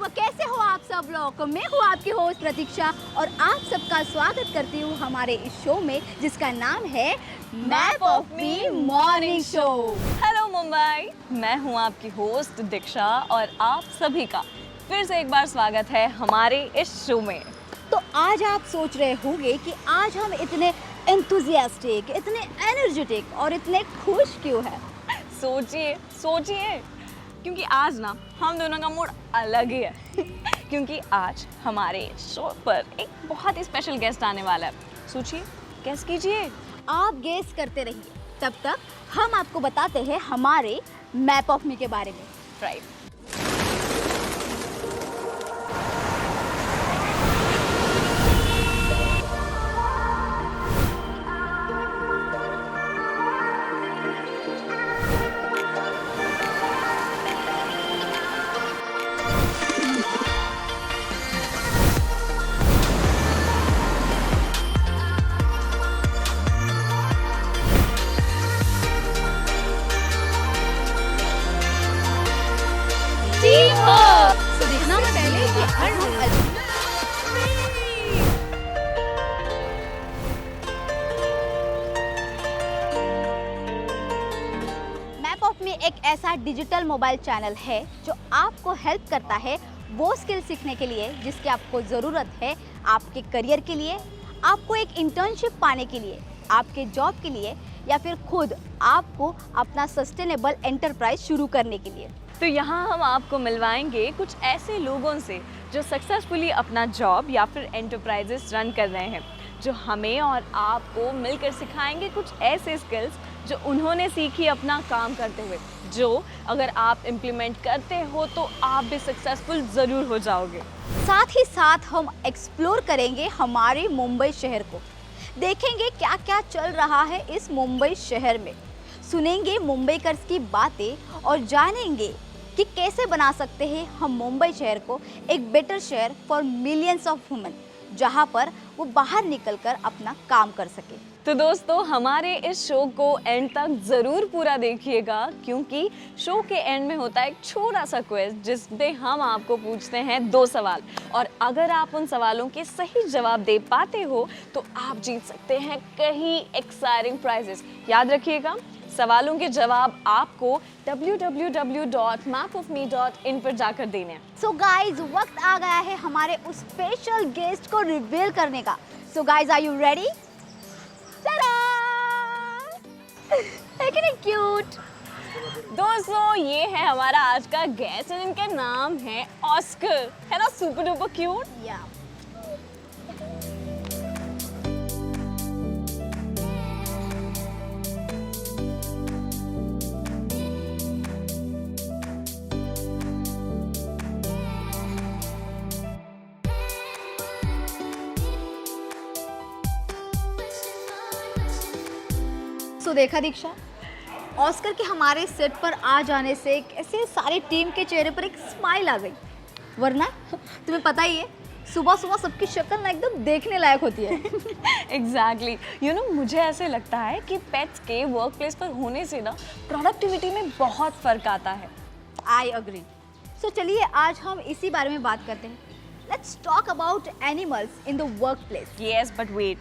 कैसे हो आप सब लोग? मैं हूँ आपकी होस्ट प्रतीक्षा और आप सबका स्वागत करती हूँ हमारे इस शो में जिसका नाम है map of me morning show. Hello Mumbai, मैं हूँ आपकी होस्ट दीक्षा और आप सभी का फिर से एक बार स्वागत है हमारे इस शो में। तो आज आप सोच रहे होंगे कि आज हम इतने एंथुजियास्टिक, इतने एनर्जेटिक और इतने खुश क्यों हैं? सोचिए क्योंकि आज ना हम दोनों का मूड अलग ही है क्योंकि आज हमारे शो पर एक बहुत ही स्पेशल गेस्ट आने वाला है। सोचिए, गेस कीजिए। आप गेस करते रहिए, तब तक हम आपको बताते हैं हमारे मैप ऑफ मी के बारे में। राइट। तो देखना मैं पहले कि हर मैप ऑफ मी एक ऐसा डिजिटल मोबाइल चैनल है जो आपको हेल्प करता है वो स्किल सीखने के लिए जिसकी आपको ज़रूरत है आपके करियर के लिए, आपको एक इंटर्नशिप पाने के लिए, आपके जॉब के लिए या फिर खुद आपको अपना सस्टेनेबल एंटरप्राइज शुरू करने के लिए। तो यहाँ हम आपको मिलवाएंगे कुछ ऐसे लोगों से जो सक्सेसफुली अपना जॉब या फिर एंटरप्राइजेस रन कर रहे हैं, जो हमें और आपको मिलकर सिखाएंगे कुछ ऐसे स्किल्स जो उन्होंने सीखी अपना काम करते हुए, जो अगर आप इम्प्लीमेंट करते हो तो आप भी सक्सेसफुल ज़रूर हो जाओगे। साथ ही साथ हम एक्सप्लोर करेंगे हमारे मुंबई शहर को, देखेंगे क्या क्या चल रहा है इस मुंबई शहर में, सुनेंगे मुंबईकर्स की बातें और जानेंगे कि कैसे बना सकते हैं हम मुंबई शहर को एक बेटर शहर फॉर मिलियंस ऑफ वुमेन, जहां पर वो बाहर निकलकर अपना काम कर सके। तो दोस्तों, हमारे इस शो को एंड तक ज़रूर पूरा देखिएगा क्योंकि शो के एंड में होता है एक छोटा सा क्विज जिसमें हम आपको पूछते हैं 2 सवाल और अगर आप उन सवालों के सही जवाब दे पाते हो तो आप जीत सकते हैं कई एक्साइटिंग प्राइजेस। याद रखिएगा, सवालों के जवाब आपको www.mapofme.in पर जाकर देने हैं। सो गाइज, वक्त आ गया है हमारे उस स्पेशल गेस्ट को रिवील करने का। So guys, are you ready? Cute दोस्तों, ये है हमारा आज का गेस्ट और इनका नाम है ऑस्कर। है ना सुपर डुपर क्यूट? या तो देखा दीक्षा, ऑस्कर के हमारे सेट पर आ जाने से कैसे सारी टीम के चेहरे पर एक स्माइल आ गई, वरना तुम्हें पता ही है सुबह सुबह सबकी शक्ल ना एकदम देखने लायक होती है। एग्जैक्टली, मुझे ऐसे लगता है कि पेट्स के वर्क प्लेस पर होने से ना प्रोडक्टिविटी में बहुत फ़र्क आता है। I agree. सो चलिए आज हम इसी बारे में बात करते हैं। Let's talk about animals in the work place. Yes, but wait.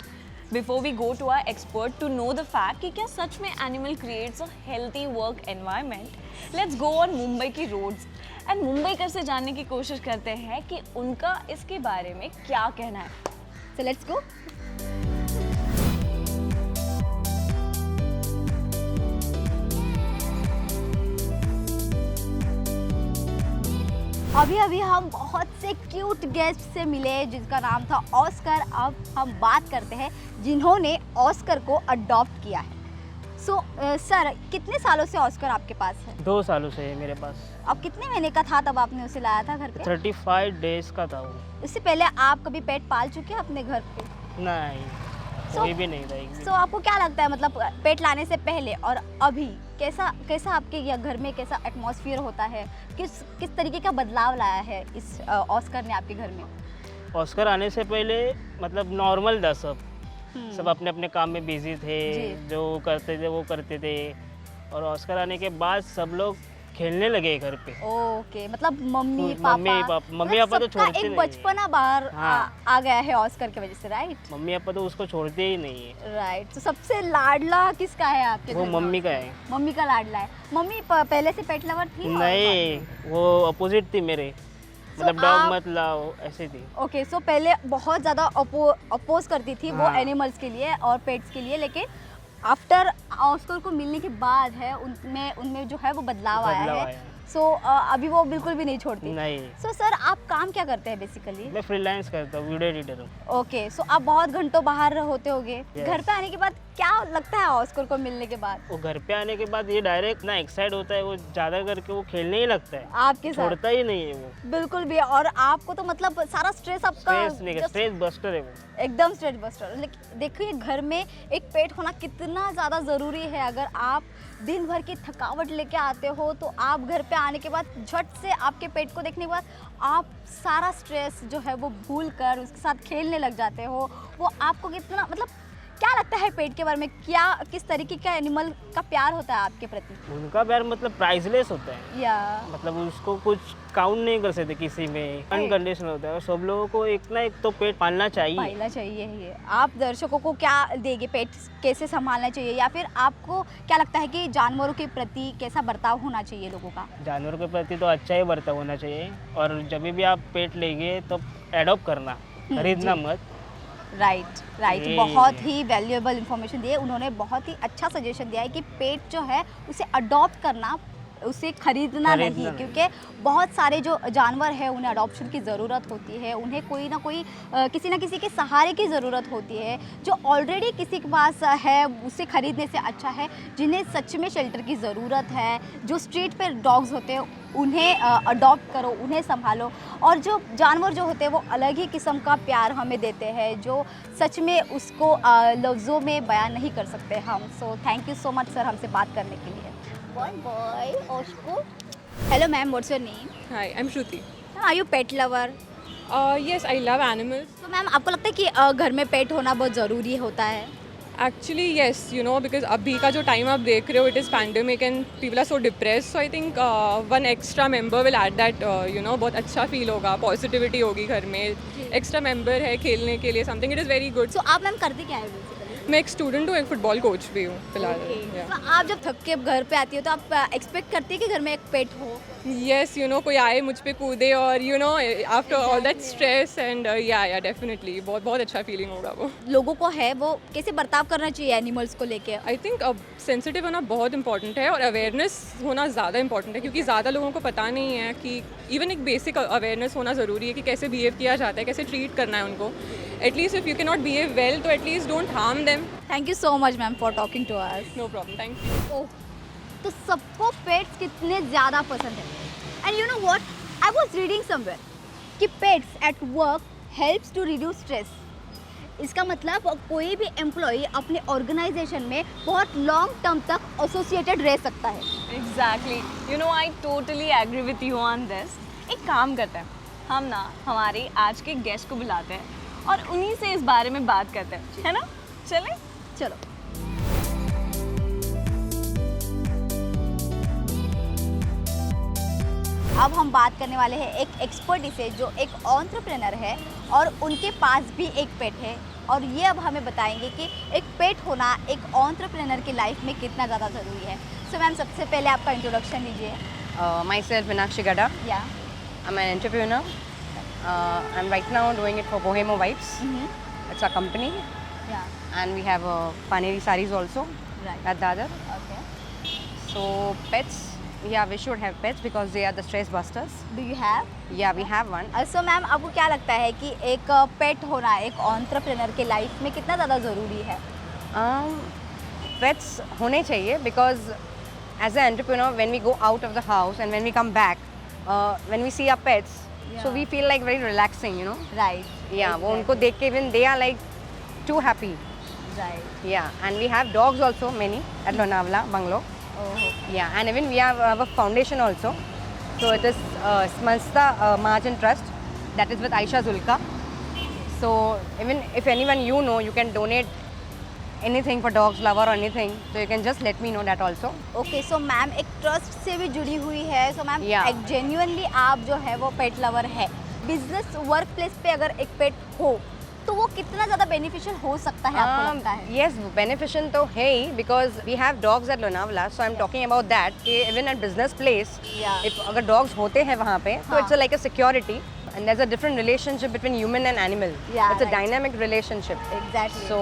Before we go to our expert to know the fact कि क्या सच में animal creates a healthy work environment, let's go on Mumbai की roads and मुंबईकर से जानने की कोशिश करते हैं कि उनका इसके बारे में क्या कहना है। So let's go. अभी अभी हम बहुत से क्यूट गेस्ट से मिले जिनका नाम था ऑस्कर। अब हम बात करते हैं जिन्होंने ऑस्कर को अडॉप्ट किया है। सो सर, कितने सालों से ऑस्कर आपके पास है? 2 सालों से है मेरे पास। अब कितने महीने का था तब आपने उसे लाया था घर पे? 35 डेज का था वो। इससे पहले आप कभी पेट पाल चुके हैं अपने घर पे? नहीं, कोई भी नहीं था एक भी। सो आपको क्या लगता है, मतलब पेट लाने से पहले और अभी कैसा आपके या घर में कैसा एटमॉस्फेयर होता है? किस तरीके का बदलाव लाया है इस ऑस्कर ने आपके घर में? ऑस्कर आने से पहले मतलब नॉर्मल था सब अपने अपने काम में बिजी थे, जो करते थे वो करते थे। और ऑस्कर आने के बाद सब लोग खेलने लगे घर पे। ओके, मतलब mummy mummy papa mummy papa तो सबका छोड़ते एक नहीं बचपना बाहर हाँ। आ गया है ऑस्कर की वजह से, राइट? मम्मी पापा तो उसको छोड़ते ही नहीं है। राइट, तो सबसे लाडला किसका है आपके वो घर में? मम्मी का है। मम्मी का लाडला है। मम्मी पहले से पेट लवर थी? और नहीं, वो अपोजिट थी मेरे, मतलब डॉग आप- मत लाओ ऐसी थी। ओके, सो पहले बहुत ज़्यादा अपोज करती थी वो हाँ। एनिमल्स के लिए और पेट्स के लिए, लेकिन आफ्टर ऑस्कर को मिलने के बाद है उनमें जो है वो बदलाव आया बदलाव है। आया। सो अभी वो बिल्कुल भी नहीं छोड़ती। नहीं, सो सर, आप काम क्या करते हैं बेसिकली? मैं फ्रीलांस करता हूँ, वीडियो एडिटर हूँ। ओके, सो आप बहुत घंटों बाहर होते होगे। Yes. घर पे आने के बाद क्या लगता है ऑस्कर को मिलने के बाद वो घर पे आने के बाद ये डायरेक्ट ना एक्साइट होता है, वो ज़्यादा करके वो खेलने ही लगता है, आपके साथ? छोड़ता ही नहीं है वो। बिल्कुल भी। और आपको तो मतलब सारा स्ट्रेस आपका स्ट्रेस नहीं, just स्ट्रेस बस्टर है वो। एकदम स्ट्रेस बस्टर। लेकिन देखिए घर में एक पेट होना कितना ज़्यादा ज़रूरी है। अगर आप दिन भर की थकावट लेके आते हो तो आप घर पे आने के बाद झट से आपके पेट को देखने के बाद आप सारा स्ट्रेस जो है वो भूल कर उसके साथ खेलने लग जाते हो। वो आपको कितना मतलब क्या लगता है पेट के बारे में? क्या किस तरीके का एनिमल का प्यार होता है आपके प्रति? उनका प्यार मतलब प्राइसलेस होता है, या मतलब उसको कुछ काउंट नहीं कर सकते किसी में, अनकंडीशनल होता है। और सब लोगों को एक ना एक तो पेट पालना चाहिए। पालना चाहिए ही। आप दर्शकों को क्या देंगे, पेट कैसे संभालना चाहिए, या फिर आपको क्या लगता है कि जानवरों के प्रति कैसा बर्ताव होना चाहिए लोगों का? जानवरों के प्रति तो अच्छा ही बर्ताव होना चाहिए, और जब भी आप पेट लेंगे तो एडॉप्ट करना, खरीदना मत। राइट, ये- बहुत ही वैल्यूएबल इंफॉर्मेशन दी है उन्होंने। बहुत ही अच्छा सजेशन दिया है कि पेट जो है उसे अडॉप्ट करना, उसे खरीदना नहीं, नहीं। क्योंकि बहुत सारे जो जानवर हैं उन्हें अडॉप्शन की ज़रूरत होती है। उन्हें कोई ना कोई किसी ना किसी के सहारे की ज़रूरत होती है। जो ऑलरेडी किसी के पास है उसे खरीदने से अच्छा है जिन्हें सच में शेल्टर की ज़रूरत है। जो स्ट्रीट पर डॉग्स होते हैं उन्हें अडॉप्ट करो, उन्हें संभालो। और जो जानवर जो होते हैं वो अलग ही किस्म का प्यार हमें देते हैं जो सच में उसको लफ्ज़ों में बयान नहीं कर सकते हम। So thank you so much sir हमसे बात करने के लिए। Boy Oscar. Hello ma'am, what's your name? Hi, I'm Shruti. Are you pet lover? Yes, I love animals. तो मैम आपको लगता है कि घर में पेट होना बहुत ज़रूरी होता है? Actually, yes, you know, because अभी का जो टाइम आप देख रहे हो, it is pandemic and people are so depressed. So I think one extra member will add that, you know, बहुत अच्छा फील होगा, पॉजिटिविटी होगी घर में. एक्स्ट्रा मेंबर है खेलने के लिए, something, it is very good. So आप मैम करते क्या है बेसिकली? मैं एक स्टूडेंट हूँ, एक फुटबॉल कोच भी हूँ फिलहाल. तो आप जब थक के घर पे आती हो तो आप एक्सपेक्ट करती है कि घर में एक पेट हो? Yes, you know, कोई आए मुझ पे कूदे और you know, after all that stress and yeah, definitely बहुत बहुत अच्छा फीलिंग होगा वो. लोगों को है वो कैसे बर्ताव करना चाहिए एनिमल्स को लेके? आई थिंक अब सेंसिटिव होना बहुत इंपॉर्टेंट है और अवेयरनेस होना ज़्यादा इंपॉर्टेंट है क्योंकि ज़्यादा लोगों को पता नहीं है कि इवन एक बेसिक अवेयरनेस होना ज़रूरी है कि कैसे बिहेव किया जाता है, कैसे ट्रीट करना है उनको. At least if you can not behave well तो at least don't harm them. Thank you so much ma'am for talking to us. No problem, thank you. Oh, तो सबको पेट्स कितने ज़्यादा पसंद है। And you know what, I was reading somewhere कि pets at work helps to reduce stress. इसका मतलब कोई भी एम्प्लॉय अपने ऑर्गेनाइजेशन में बहुत लॉन्ग टर्म तक एसोसिएटेड रह सकता है। Exactly, you know I totally agree with you on this. एक काम करते हैं हम ना, हमारे आज के गेस्ट को बुलाते हैं और उन्हीं से इस बारे में बात करते हैं, है ना? चले. चलो। अब हम बात करने वाले हैं एक एक्सपर्ट से जो एक एंटरप्रेन्योर है और उनके पास भी एक पेट है, और ये अब हमें बताएंगे कि एक पेट होना एक एंटरप्रेन्योर की लाइफ में कितना ज़्यादा ज़रूरी है। सो मैम, सबसे पहले आपका इंट्रोडक्शन दीजिए. Myself, Meenakshi Gada. या I'm an entrepreneur. I'm right now doing it for Bohemo Vibes. It's a company, या and we have Paneri sarees also right, at Dadar. Okay. So pets, yeah, we should have pets because they are the stress busters. Do you have? Yeah, we have one. So ma'am, आपको क्या लगता है कि एक पेट होना एक entrepreneur के life में कितना ज़्यादा ज़रूरी है? Pets होने चाहिए because as an entrepreneur, when we go out of the house and when we come back, when we see our pets, so Yeah. we feel like very relaxing, you know. Right. Yeah, वो उनको देख के even they are like too happy. Right. Yeah, and we have dogs also, many at Lonavala, Bungalow. Oh, Yeah, and even we have a foundation also. So it is Smalsta Mahajan Trust, that is with Aisha Zulka. So even if anyone you know, you can donate anything for dogs lover or anything, so you can just let me know that also. Okay so ma'am एक trust से भी जुड़ी हुई है, so ma'am Yeah. एक genuinely आप जो है वो पेट लवर है, बिजनेस वर्क प्लेस पे अगर एक पेट हो तो वो कितना ज़्यादा बेनिफिशियल हो सकता है आपको लगता है? Yes, beneficial तो है ही, because we have dogs at Lonavala, so I'm talking about that कि even at business place, Yeah. if अगर dogs होते हैं वहाँ पे, तो हाँ. it's like a security, and there's a different relationship between human and animal. Yeah, it's a right. dynamic relationship. Exactly. So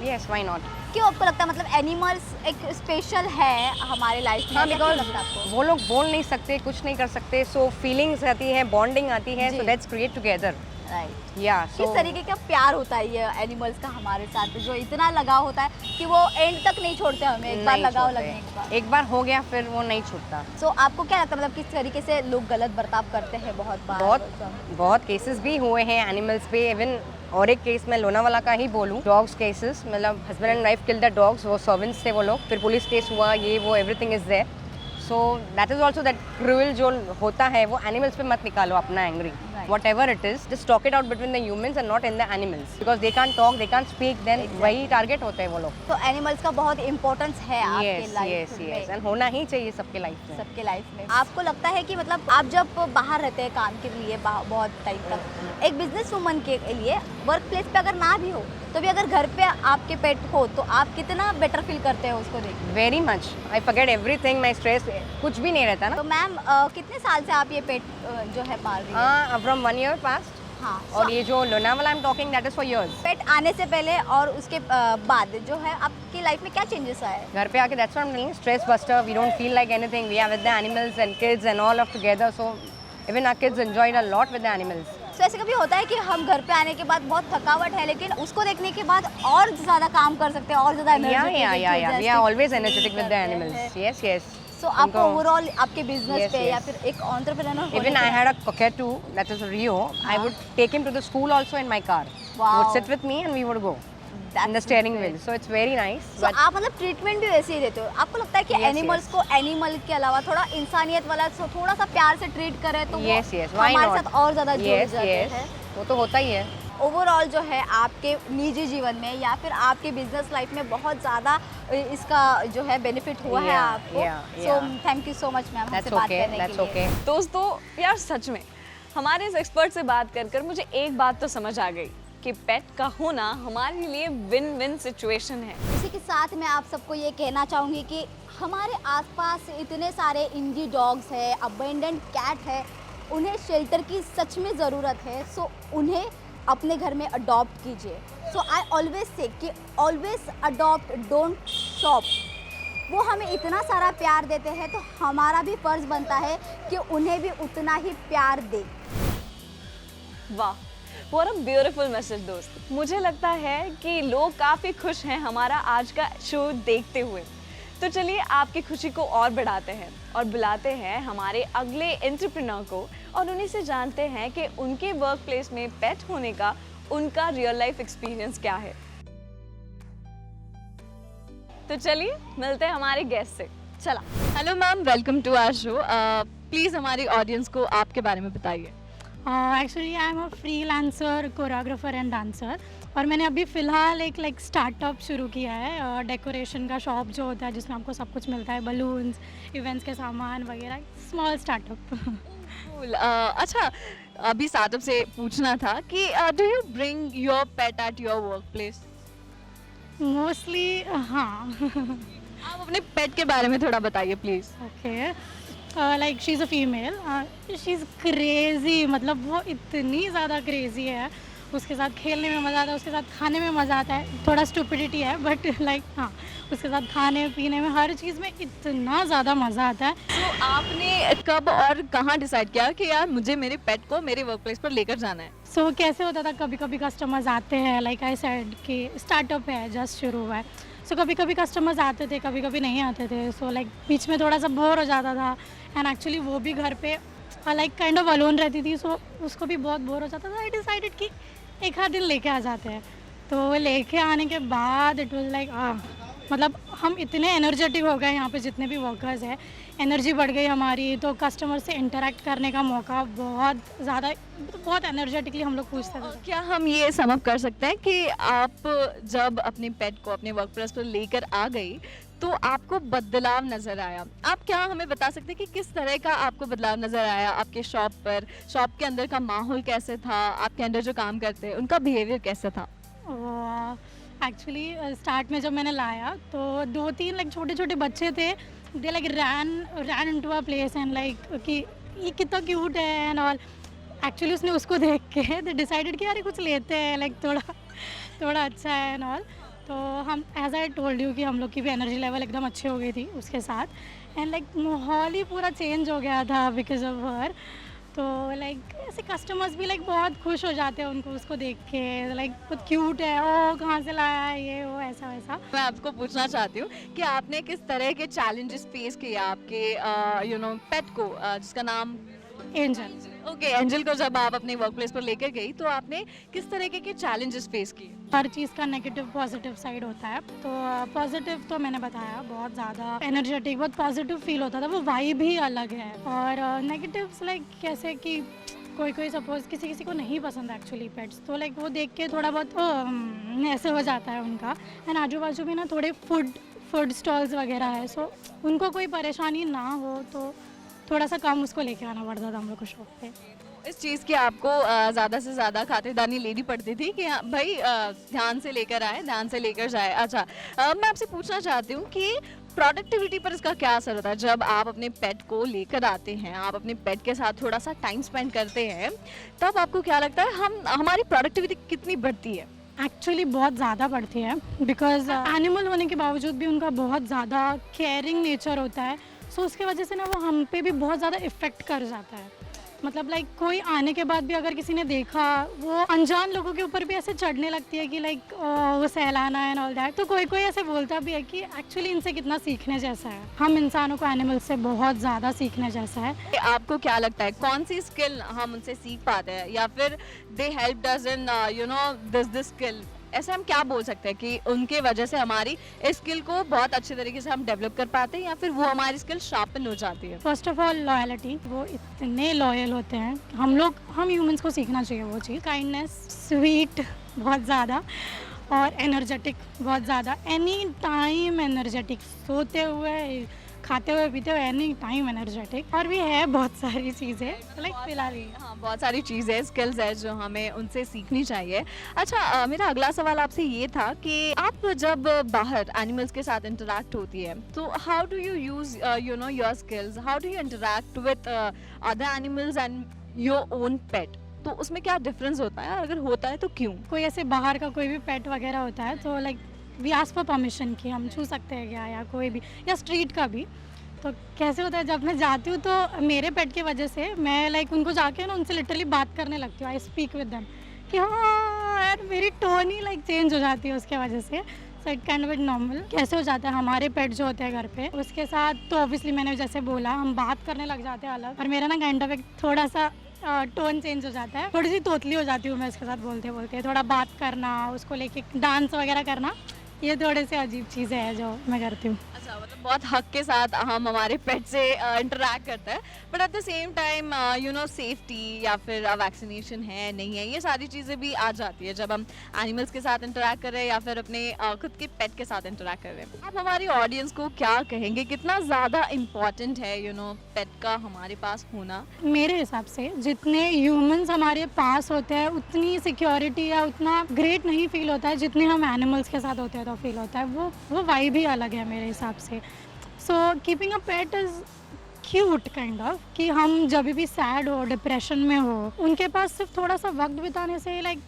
yes, why not? क्यों आपको लगता है मतलब एनिमल्स एक स्पेशल है हमारे लाइफ में? हाँ, क्या because लगता है आपको? वो लोग बोल नहीं सकते, कुछ नहीं कर सकते, so feelings आती है, bonding आती है, जी. so let's create together. Right Yeah, so किस तरीके का प्यार होता है ये एनिमल्स का हमारे साथ, जो इतना लगाव होता है कि वो एंड तक नहीं छोड़ते हमें, एक बार नहीं लगाव छोड़ते। लगने के बाद? एक बार हो गया फिर वो नहीं छूटता। सो आपको क्या लगता है मतलब किस तरीके से लोग गलत बर्ताव करते हैं बहुत बार? बहुत केसेस भी हुए हैं एनिमल्स पे, इवन और एक केस मैं लोनावाला का ही बोलूँ, डॉग्स केसेस, मतलब husband and wife kill the dogs, वो सर्वेंट्स थे वो लोग, फिर पुलिस केस हुआ, ये वो everything is there. So that is also that cruel जो होता है वो एनिमल्स पे मत निकालो अपना angry, Right. Whatever it is, just talk it out between the humans and not in the animals, because they can't talk, they can't speak, then वही target होते हैं वो लोग। तो एनिमल्स का बहुत इंपॉर्टेंस है आपके यस लाइफ यस में, यस, एंड होना ही चाहिए सबके लाइफ में। सबके लाइफ में। आपको लगता है कि मतलब आप जब बाहर रहते हैं काम के लिए बहुत टाइम तक, एक बिजनेस वूमन के लिए वर्क प्लेस पे अगर ना भी हो तो भी अगर घर पे आपके पेट हो तो आप कितना बेटर फील करते हो उसको देख के? Very much, I forget everything, my stress कुछ भी नहीं रहता ना। तो मैम कितने साल से आप ये पेट जो है पाल रही हैं? फ्रॉम 1 year past, हाँ, और ये जो Lonavala I am talking that is for years। पेट आने से पहले और उसके बाद जो है आपकी लाइफ में क्या चेंजेस आए? घर पे आके that's what I am stress buster, we don't feel like anything, we are with the animals and kids and all of together, so even our kids enjoyed a lot with the animals. तो ऐसे कभी होता है कि हम घर पे आने के बाद बहुत थकावट है, लेकिन उसको देखने के बाद और ज़्यादा काम कर सकते हैं, और ज़्यादा Yeah, we are always energetic with the animals. Yes, yes. सो आपको ओवरऑल आपके बिजनेस Yes, पे या yes. फिर एक entrepreneur Even I had a cockatoo, that is Rio. I would take him to the school also in my car. Wow. Would sit with me and we would go in the steering wheel. So it's very nice. तो आप मतलब treatment भी वैसे ही देते हो? आपको लगता है कि Yes, एनिमल्स yes. को एनिमल के अलावा थोड़ा इंसानियत वाला थोड़ा सा प्यार से ट्रीट करें तो वो Yes, yes. Why हमारे not? साथ और ज़्यादा जुड़ Yes, जाते yes. हैं। वो तो होता ही है। ओवरऑल जो है आपके निजी जीवन में या फिर आपके बिजनेस लाइफ में बहुत ज़्यादा इसका जो है बेनिफिट हुआ है Yeah, आपको। yeah, so yeah. Thank you so much ma'am हमसे That's बात okay. करने That's के लिए। okay. दोस्तों यार सच में हमारे इस एक्सपर्ट से बात कर कर मुझे एक बात तो समझ आ गई कि पेट का होना हमारे लिए विन विन सिचुएशन है। इसी के साथ मैं आप सबको ये कहना चाहूँगी कि हमारे आसपास इतने सारे इंडी डॉग्स है, अबेंडेंट कैट है, उन्हें शेल्टर की सच में ज़रूरत है। सो उन्हें अपने घर में अडॉप्ट कीजिए। सो आई ऑलवेज से कि ऑलवेज अडॉप्ट, डोंट शॉप। वो हमें इतना सारा प्यार देते हैं तो हमारा भी फ़र्ज़ बनता है कि उन्हें भी उतना ही प्यार दें। वाह, व्हाट अ ब्यूटीफुल मैसेज दोस्त। मुझे लगता है कि लोग काफ़ी खुश हैं हमारा आज का शो देखते हुए। तो चलिए आपकी खुशी को और बढ़ाते हैं और बुलाते हैं हमारे अगले एंटरप्रेन्योर को और उन्हीं से जानते हैं कि उनके वर्क प्लेस में पेट होने का उनका रियल लाइफ एक्सपीरियंस क्या है। तो चलिए मिलते हैं हमारे गेस्ट से। चला। Hello ma'am, welcome to our show. Please हमारी ऑडियंस को आपके बारे में बताइए। Actually I am a freelancer, choreographer and dancer, और मैंने अभी फ़िलहाल एक स्टार्टअप शुरू किया है, डेकोरेशन का शॉप जो होता है जिसमें आपको सब कुछ मिलता है, बलून्स, इवेंट्स के सामान वगैरह, स्मॉल स्टार्टअप। अच्छा, अभी स्टार्टअप से पूछना था कि do you bring your pet at your work place? Mostly हाँ। आप अपने पेट के बारे में थोड़ा बताइए please. Okay, like she is a female, she is crazy, मतलब वो इतनी ज़्यादा क्रेज़ी है, उसके साथ खेलने में मज़ा आता है, उसके साथ खाने में मज़ा आता है, थोड़ा स्टुपिडिटी है बट लाइक हाँ, उसके साथ खाने पीने में हर चीज़ में इतना ज़्यादा मज़ा आता है। तो आपने कब और कहाँ डिसाइड किया कि यार मुझे मेरे पेट को मेरे वर्क प्लेस पर लेकर जाना है? सो कैसे होता था, कभी कभी कस्टमर्स आते हैं, लाइक आई सेड कि स्टार्टअप है, जस्ट शुरू हुआ है, सो कभी कभी कस्टमर्स आते थे, कभी कभी नहीं आते थे, सो लाइक बीच में थोड़ा सा बोर हो जाता था, एंड एक्चुअली वो भी घर पे लाइक काइंड ऑफ अलोन रहती थी, सो उसको भी बहुत बोर हो जाता था। आई डिसाइडेड कि एक आध दिन लेके आ जाते हैं, तो वो लेके आने के बाद इट वाज लाइक मतलब हम इतने एनर्जेटिक हो गए यहाँ पे जितने भी वर्कर्स हैं, एनर्जी बढ़ गई हमारी, तो कस्टमर से इंटरेक्ट करने का मौका बहुत ज़्यादा, बहुत एनर्जेटिकली हम लोग पूछते थे। क्या हम ये समझ कर सकते हैं कि आप जब अपने पेट को अपने वर्क प्लेस पर लेकर आ गई तो आपको बदलाव नज़र आया? आप क्या हमें बता सकते हैं कि किस तरह का आपको बदलाव नज़र आया आपके शॉप पर? शॉप के अंदर का माहौल कैसे था? आपके अंदर जो काम करते हैं उनका बिहेवियर कैसा था? एक्चुअली स्टार्ट में जब मैंने लाया तो 2-3 लाइक छोटे छोटे बच्चे थे, they like ran into a place and like कि ये कितना क्यूट है एंड ऑल। एक्चुअली उसने उसको देख के दे डिसाइडेड कि अरे कुछ लेते हैं, लाइक थोड़ा अच्छा है एंड ऑल। तो हम एज आई टोल्ड यू कि हम लोग की भी एनर्जी लेवल एकदम अच्छी हो गई थी उसके साथ, एंड लाइक माहौल ही पूरा चेंज हो गया था बिकॉज ऑफ हर। तो लाइक ऐसे कस्टमर्स भी लाइक बहुत खुश हो जाते हैं उनको उसको देख के, लाइक बहुत क्यूट है, ओ कहाँ से लाया है ये वो ऐसा वैसा। मैं आपको पूछना चाहती हूँ कि आपने किस तरह के चैलेंजेस फेस किए आपके पेट को जिसका नाम एंजल। ओके, एंजल को जब आप अपने वर्क प्लेस पर लेकर गई तो आपने किस तरीके के चैलेंजेस फेस किए? हर चीज़ का नेगेटिव पॉजिटिव साइड होता है, तो पॉजिटिव तो मैंने बताया, बहुत ज़्यादा एनर्जेटिक, बहुत पॉजिटिव फील होता था, वो वाइब ही अलग है। और नेगेटिव्स लाइक कैसे कि कोई सपोज किसी को नहीं पसंद एक्चुअली पेट्स, तो लाइक वो देख के थोड़ा बहुत ऐसे हो जाता है उनका। एंड आजू बाजू में ना थोड़े फूड स्टॉल्स वगैरह है, सो उनको कोई परेशानी ना हो तो थोड़ा सा कम उसको लेके आना पड़ता था हम लोग को शॉप पे। इस चीज़ की आपको ज़्यादा से ज़्यादा खातिरदारी लेनी पड़ती थी कि हाँ भाई ध्यान से लेकर आए, ध्यान से लेकर जाए। अच्छा, मैं आपसे पूछना चाहती हूँ कि प्रोडक्टिविटी पर इसका क्या असर होता है जब आप अपने पेट को लेकर आते हैं, आप अपने पेट के साथ थोड़ा सा टाइम स्पेंड करते हैं, तब आपको क्या लगता है हमारी प्रोडक्टिविटी कितनी बढ़ती है? एक्चुअली बहुत ज़्यादा बढ़ती है, बिकॉज एनिमल होने के बावजूद भी उनका बहुत ज़्यादा केयरिंग नेचर होता है, सो उसके वजह से ना वो हम पे भी बहुत ज़्यादा इफ़ेक्ट कर जाता है। मतलब लाइक कोई आने के बाद भी अगर किसी ने देखा, वो अनजान लोगों के ऊपर भी ऐसे चढ़ने लगती है कि लाइक वो सहलाना एंड ऑल दैट। तो कोई ऐसे बोलता भी है कि एक्चुअली इनसे कितना सीखने जैसा है, हम इंसानों को एनिमल से बहुत ज़्यादा सीखने जैसा है। आपको क्या लगता है कौन सी स्किल हम उनसे सीख पाते हैं, या फिर they help us in this skill? ऐसे हम क्या बोल सकते हैं कि उनके वजह से हमारी इस स्किल को बहुत अच्छे तरीके से हम डेवलप कर पाते हैं, या फिर वो हमारी स्किल शार्पन हो जाती है? फर्स्ट ऑफ ऑल लॉयलिटी, वो इतने लॉयल होते हैं, हम ह्यूमंस को सीखना चाहिए वो चीज़। काइंडनेस, स्वीट बहुत ज़्यादा, और एनर्जेटिक बहुत ज़्यादा, एनी टाइम एनर्जेटिक, सोते हुए खाते हुए पीते हुए एनी टाइम एनर्जेटिक। और भी है बहुत सारी चीज़ें, लाइक फिलहाल हाँ बहुत सारी चीज़ें, स्किल्स है जो हमें उनसे सीखनी चाहिए। अच्छा, मेरा अगला सवाल आपसे ये था कि आप जब बाहर एनिमल्स के साथ इंटरेक्ट होती है तो how do you use your skills, how do you interact with other animals and your own pet? तो उसमें क्या डिफरेंस होता है, अगर होता है तो क्यों? कोई ऐसे बाहर का कोई भी पेट वगैरह होता है तो like we ask for permission कि हम छू सकते हैं क्या, या कोई भी, या स्ट्रीट का भी। तो कैसे होता है, जब मैं जाती हूँ तो मेरे पेट की वजह से मैं लाइक उनको जाके ना उनसे लिटरली बात करने लगती हूँ, आई स्पीक विद देम कि हाँ यार, मेरी टोन ही लाइक चेंज हो जाती है उसके वजह से। So it kind of it normal. कैसे हो जाता है हमारे पेट जो होते हैं घर पे, उसके साथ तो ऑब्वियसली मैंने जैसे बोला हम बात करने लग जाते हैं अलग, और मेरा ना काइंड ऑफ एक थोड़ा सा टोन चेंज हो जाता है, थोड़ी सी तोतली हो जाती हूँ मैं उसके साथ बोलते बोलते। थोड़ा बात करना, उसको लेके डांस वगैरह करना, ये थोड़े से अजीब चीज़ें हैं जो मैं करती हूँ। अच्छा, मतलब बहुत हक के साथ हम हमारे पेट से इंटरेक्ट करते हैं, but at the same time safety या फिर वैक्सीनेशन है नहीं है, ये सारी चीज़ें भी आ जाती है जब हम एनिमल्स के साथ इंटरेक्ट कर रहे हैं या फिर अपने खुद के पेट के साथ इंटरेक्ट कर रहे हैं। आप हमारी ऑडियंस को क्या कहेंगे, कितना ज़्यादा इम्पॉर्टेंट है पेट का हमारे पास होना? मेरे हिसाब से जितने ह्यूमंस हमारे पास होते हैं उतनी सिक्योरिटी या उतना ग्रेट नहीं फील होता है जितने हम एनिमल्स के साथ होते हैं तो फील होता है। वो वाइब ही अलग है मेरे हिसाब से। So keeping a pet is cute kind of, कि हम जब भी सैड हो, डिप्रेशन में हो, उनके पास सिर्फ थोड़ा सा वक्त बिताने से, लाइक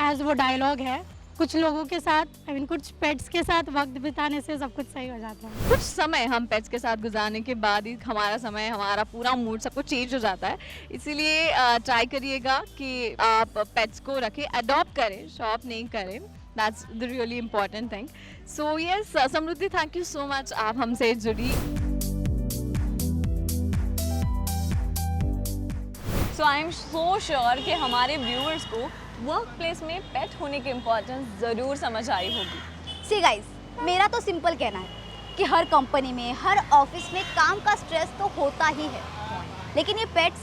एज वो डायलॉग है, कुछ लोगों के साथ कुछ पेट्स के साथ वक्त बिताने से सब कुछ सही हो जाता है। कुछ समय हम पेट्स के साथ गुजारने के बाद ही हमारा पूरा मूड सब कुछ चेंज हो जाता है। इसीलिए ट्राई करिएगा कि आप पेट्स को रखें, अडॉप्ट करें, शॉप नहीं करें। That's the really important thing. So yes Samriddhi, thank you so much, आप हमसे जुड़ी। सो आई एम सो श्योर कि हमारे व्यूअर्स को वर्क प्लेस में पेट होने की इम्पोर्टेंस ज़रूर समझ आई होगी। सी गाइस, मेरा तो सिंपल कहना है कि हर कंपनी में, हर ऑफिस में काम का स्ट्रेस तो होता ही है, लेकिन ये पेट्स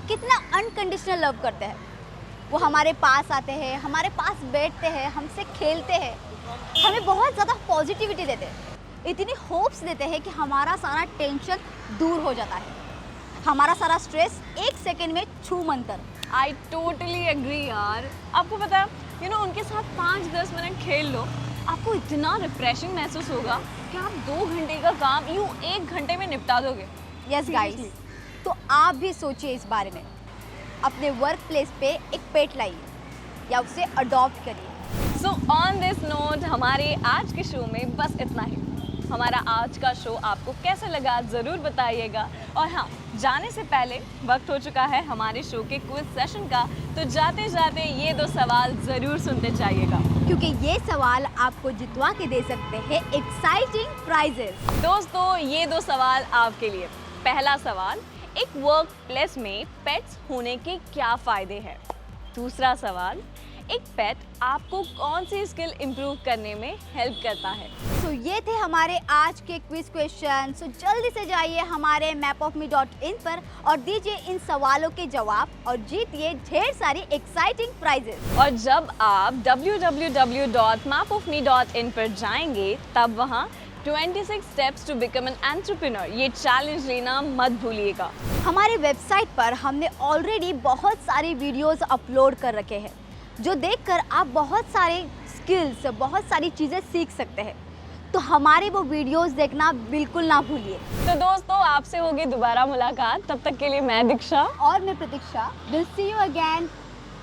कितना अनकंडीशनल लव करते हैं। वो हमारे पास आते हैं, हमारे पास बैठते हैं, हमसे खेलते हैं, हमें बहुत ज़्यादा पॉजिटिविटी देते हैं, इतनी होप्स देते हैं कि हमारा सारा टेंशन दूर हो जाता है, हमारा सारा स्ट्रेस एक सेकेंड में छू मंतर। आई टोटली एग्री यार। आपको पता है उनके साथ 5-10 मिनट खेल लो, आपको इतना रिफ्रेशिंग महसूस होगा कि आप 2 घंटे का काम यूँ 1 घंटे में निपटा दोगे। यस गाइस, तो आप भी सोचिए इस बारे में, अपने वर्क प्लेस पे एक पेट लाइए या उसे अडॉप्ट करिए। सो ऑन दिस नोट हमारे आज के शो में बस इतना ही। हमारा आज का शो आपको कैसा लगा ज़रूर बताइएगा। और हाँ, जाने से पहले वक्त हो चुका है हमारे शो के क्विज सेशन का, तो जाते जाते ये 2 सवाल ज़रूर सुनते जाइएगा, क्योंकि ये सवाल आपको जितवा के दे सकते हैं एक्साइटिंग प्राइजेस। दोस्तों ये 2 सवाल आपके लिए। पहला सवाल, एक वर्क प्लेस में पेट्स होने के क्या फ़ायदे हैं? दूसरा सवाल, एक पेट आपको कौन सी स्किल इम्प्रूव करने में हेल्प करता है? तो ये थे हमारे आज के क्विज क्वेश्चन। सो जल्दी से जाइए हमारे mapofme.in पर और दीजिए इन सवालों के जवाब और जीतिए ढेर सारी एक्साइटिंग प्राइजेस। और जब आप www.mapofme.in पर जाएंगे तब वहाँ 26 steps to become an entrepreneur ये चैलेंज लेना मत भूलिएगा। हमारे वेबसाइट पर हमने ऑलरेडी बहुत सारी वीडियोस अपलोड कर रखे हैं, जो देखकर आप बहुत सारे स्किल्स, बहुत सारी चीज़ें सीख सकते हैं। तो हमारे वो वीडियोस देखना बिल्कुल ना भूलिए। तो दोस्तों आपसे होगी दोबारा मुलाकात, तब तक के लिए मैं दीक्षा और मैं Pratiksha. Will see you again.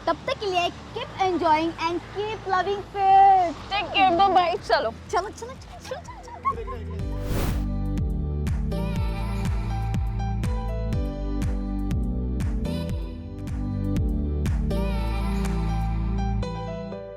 तब तक के लिए keep enjoying and keep loving pets. Take care, bye. चलो चलो चलो चलो चलो चलो, चलो।